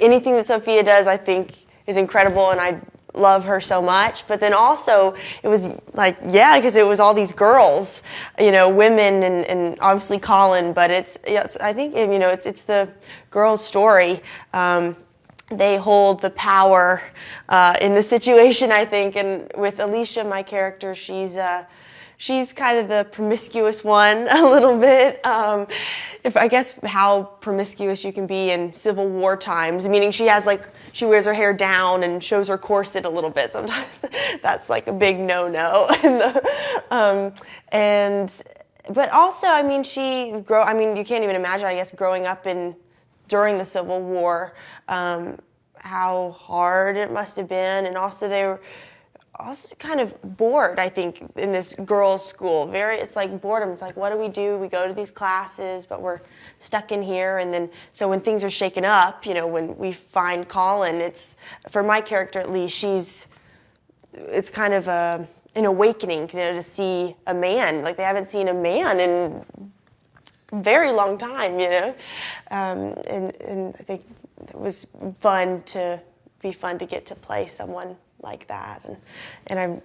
anything that Sophia does, I think, is incredible, and I love her so much. But then also, it was like, yeah, because it was all these girls, you know, women, and obviously Colin. But I think, you know, it's the girls' story. They hold the power in the situation, I think. And with Alicia, my character, she's kind of the promiscuous one a little bit. If I guess how promiscuous you can be in Civil War times, meaning she wears her hair down and shows her corset a little bit. Sometimes that's like a big no-no. But also, I mean, you can't even imagine, I guess, growing up during the Civil War, how hard it must have been, and also they were also kind of bored, I think, in this girls' school. It's like boredom. It's like, what do? We go to these classes, but we're stuck in here. And then, so when things are shaken up, you know, when we find Colin, for my character at least, it's kind of an awakening, you know, to see a man. Like, they haven't seen a man in a very long time, you know. And I think it was fun to get to play someone like that, and I'm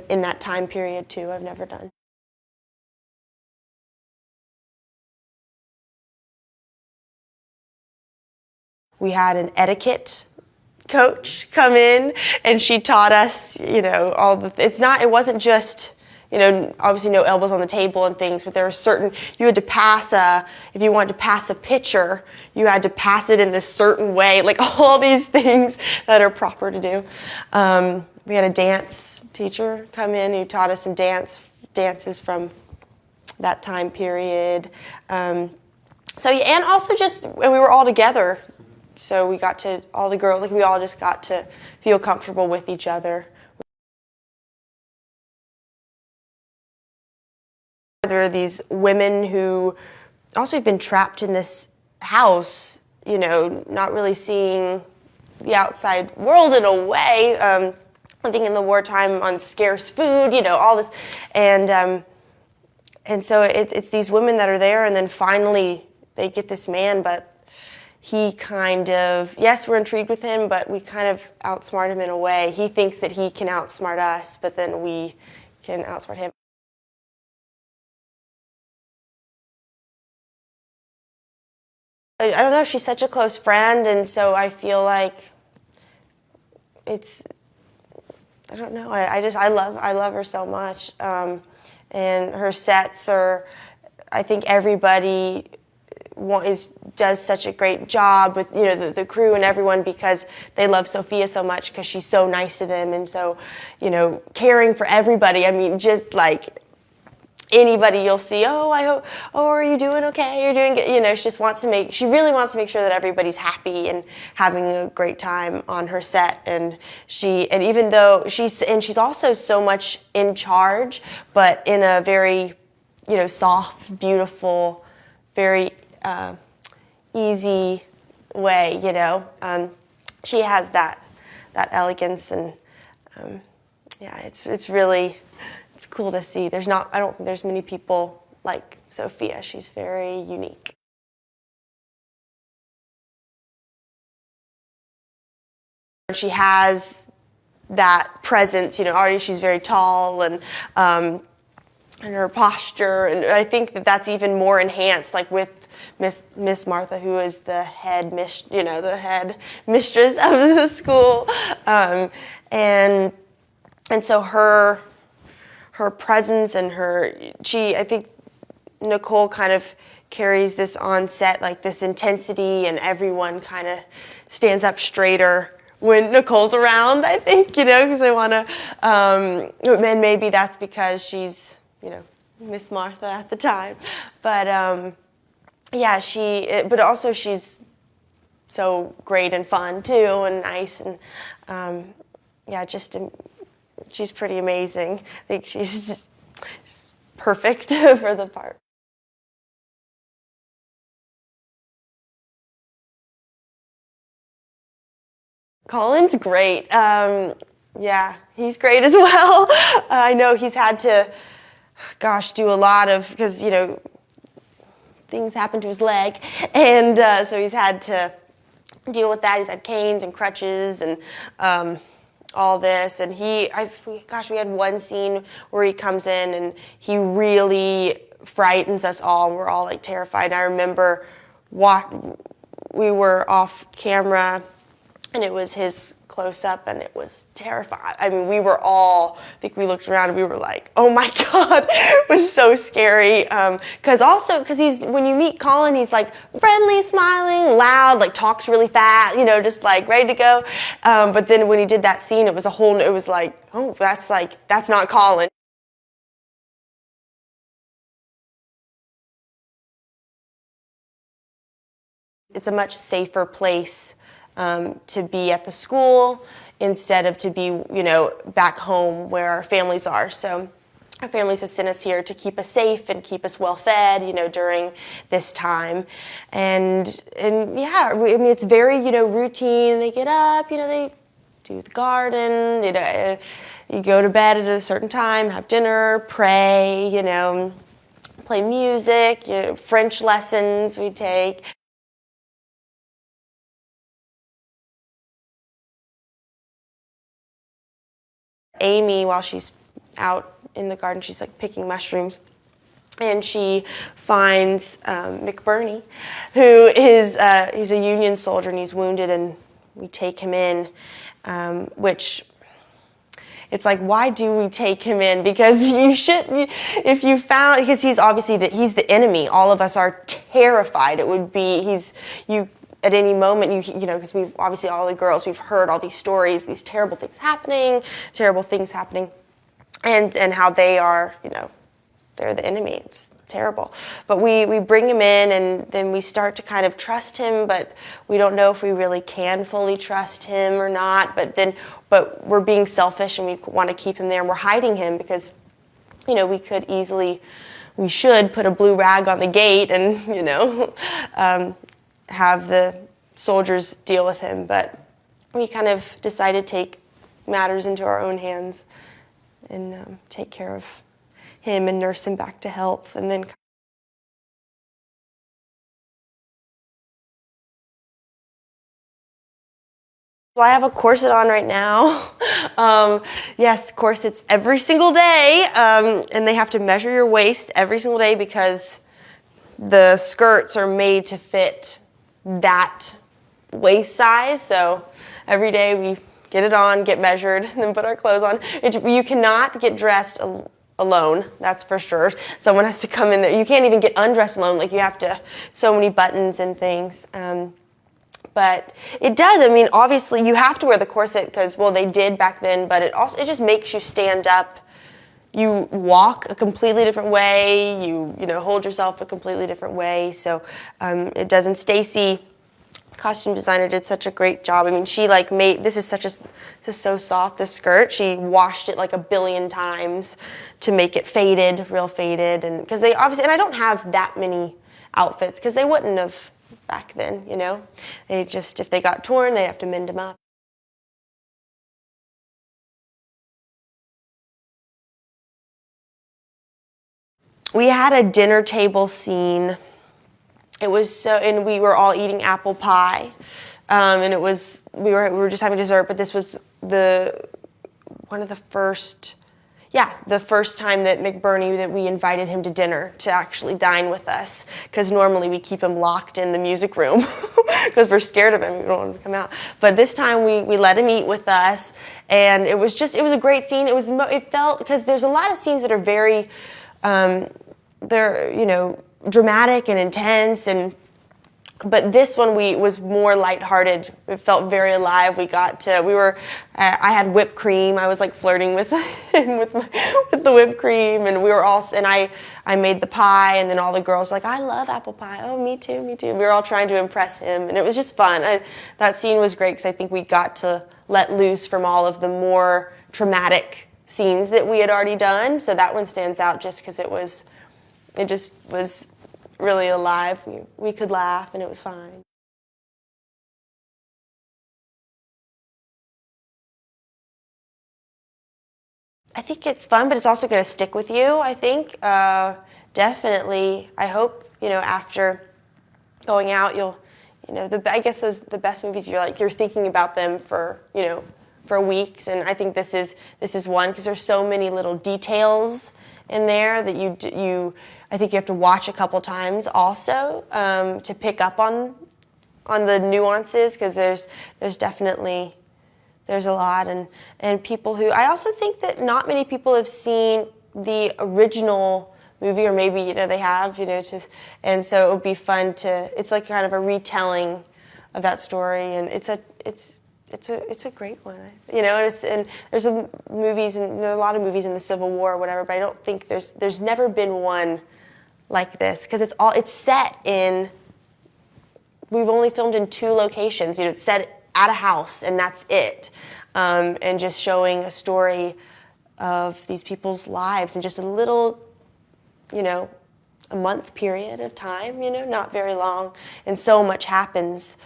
in that time period too. I've never done. We had an etiquette coach come in, and she taught us, you know, it wasn't just, you know, obviously no elbows on the table and things, but there were you had to if you wanted to pass a pitcher, you had to pass it in this certain way, like all these things that are proper to do. We had a dance teacher come in who taught us some dances from that time period. And also and we were all together, so all the girls, like we all just got to feel comfortable with each other. There are these women who also have been trapped in this house, you know, not really seeing the outside world in a way, living in the wartime on scarce food, you know, all this. And so it's these women that are there, and then finally they get this man, but he kind of, yes, we're intrigued with him, but we kind of outsmart him in a way. He thinks that he can outsmart us, but then we can outsmart him. I don't know, she's such a close friend, and so I feel like I don't know, I love her so much. And her sets I think everybody does such a great job with, you know, the crew and everyone, because they love Sophia so much, because she's so nice to them, and so, you know, caring for everybody. I mean, just like anybody you'll see, are you doing okay? You're doing good. You know, she really wants to make sure that everybody's happy and having a great time on her set. And even though she's also so much in charge, but in a very, you know, soft, beautiful, very easy way, you know. She has that elegance, and yeah, it's really, it's cool to see. I don't think there's many people like Sophia. She's very unique. She has that presence, you know, already she's very tall, and her posture, and I think that's even more enhanced, like with Miss Martha, who is the head mistress of the school, and so her presence and I think Nicole kind of carries this on set, like this intensity, and everyone kind of stands up straighter when Nicole's around, I think, you know, because they want to, and maybe that's because she's, you know, Miss Martha at the time, but yeah, but also she's so great and fun too, and nice, and yeah, she's pretty amazing. I think she's perfect for the part. Colin's great. Yeah, he's great as well. I know he's had to, do a lot of, because, you know, things happen to his leg, and so he's had to deal with that. He's had canes and crutches and all this. And gosh, we had one scene where he comes in and he really frightens us all, and we're all like terrified. And I remember we were off camera, and it was his close-up, and it was terrifying. I mean, I think we looked around and we were like, oh my God, it was so scary. Because when you meet Colin, he's like friendly, smiling, loud, like talks really fast, just like ready to go. But then when he did that scene, it was like, oh, that's not Colin. It's a much safer place to be at the school instead of to be, back home where our families are. So our families have sent us here to keep us safe and keep us well fed, during this time. And yeah, I mean, it's very, routine. They get up, they do the garden, you go to bed at a certain time, have dinner, pray, play music, French lessons we take. Amy, while she's out in the garden, she's like picking mushrooms, and she finds McBurney, who is he's a Union soldier and he's wounded, and we take him in, which it's like, why do we take him in? Because you shouldn't, because he's obviously he's the enemy. All of us are terrified. It would be, at any moment, because we've obviously, all the girls, we've heard all these stories, these terrible things happening, and how they are, they're the enemy. It's terrible. But we bring him in, and then we start to kind of trust him, but we don't know if we really can fully trust him or not. But we're being selfish, and we want to keep him there, and we're hiding him because, we should put a blue rag on the gate and, have the soldiers deal with him, but we kind of decided to take matters into our own hands and take care of him and nurse him back to health. And then well, I have a corset on right now. Yes, corsets every single day, and they have to measure your waist every single day because the skirts are made to fit that waist size. So every day we get it on, get measured, and then put our clothes on. You cannot get dressed alone, that's for sure. Someone has to come in there. You can't even get undressed alone. Like, you have to, so many buttons and things. But it does. I mean, obviously you have to wear the corset because, well, they did back then, but it just makes you stand up. You walk a completely different way. You hold yourself a completely different way. So it does. And Stacy, costume designer, did such a great job. I mean, she this is so soft, this skirt. She washed it like 1 billion times to make it faded, real faded. And because they obviously, and I don't have that many outfits because they wouldn't have back then, They just, if they got torn, they'd have to mend them up. We had a dinner table scene. It was and we were all eating apple pie, and it was we were just having dessert. But this was the first time that McBurney, that we invited him to dinner to actually dine with us. Because normally we keep him locked in the music room because we're scared of him. We don't want him to come out. But this time we let him eat with us, and it was a great scene. It felt, because there's a lot of scenes that are very they're dramatic and intense, but this one was more lighthearted. It felt very alive. I had whipped cream. I was like flirting with him with the whipped cream, and I made the pie, and then all the girls were like, I love apple pie. Oh, me too, me too. We were all trying to impress him, and it was just fun. That scene was great because I think we got to let loose from all of the more traumatic scenes that we had already done. So that one stands out just because it just was really alive. We could laugh, and it was fine. I think it's fun, but it's also going to stick with you, I think. Definitely. I hope, after going out, you'll I guess the best movies, you're thinking about them for weeks, and I think this is one, because there's so many little details in there that I think you have to watch a couple times also to pick up on the nuances, because there's definitely a lot, and people who, I also think that not many people have seen the original movie, or maybe they have, and so it would be fun it's like kind of a retelling of that story, and it's a great one, and there's a lot of movies in the Civil War or whatever, but I don't think there's never been one like this, because it's set in, we've only filmed in 2 locations, it's set at a house, and that's it, and just showing a story of these people's lives in just a little, a month period of time, not very long, and so much happens,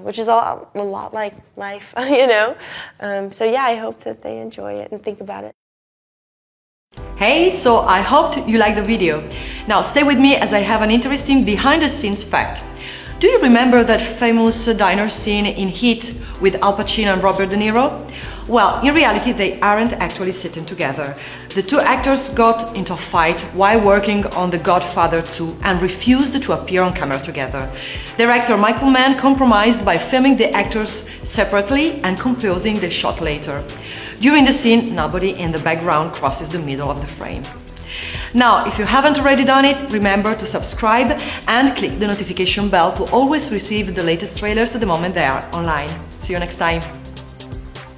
which is a lot like life, so yeah, I hope that they enjoy it and think about it. Hey, so I hope you liked the video. Now stay with me as I have an interesting behind-the-scenes fact. Do you remember that famous diner scene in Heat with Al Pacino and Robert De Niro? Well, in reality, they aren't actually sitting together. The 2 actors got into a fight while working on The Godfather 2 and refused to appear on camera together. Director Michael Mann compromised by filming the actors separately and composing the shot later. During the scene, nobody in the background crosses the middle of the frame. Now, if you haven't already done it, remember to subscribe and click the notification bell to always receive the latest trailers the moment they are online. See you next time!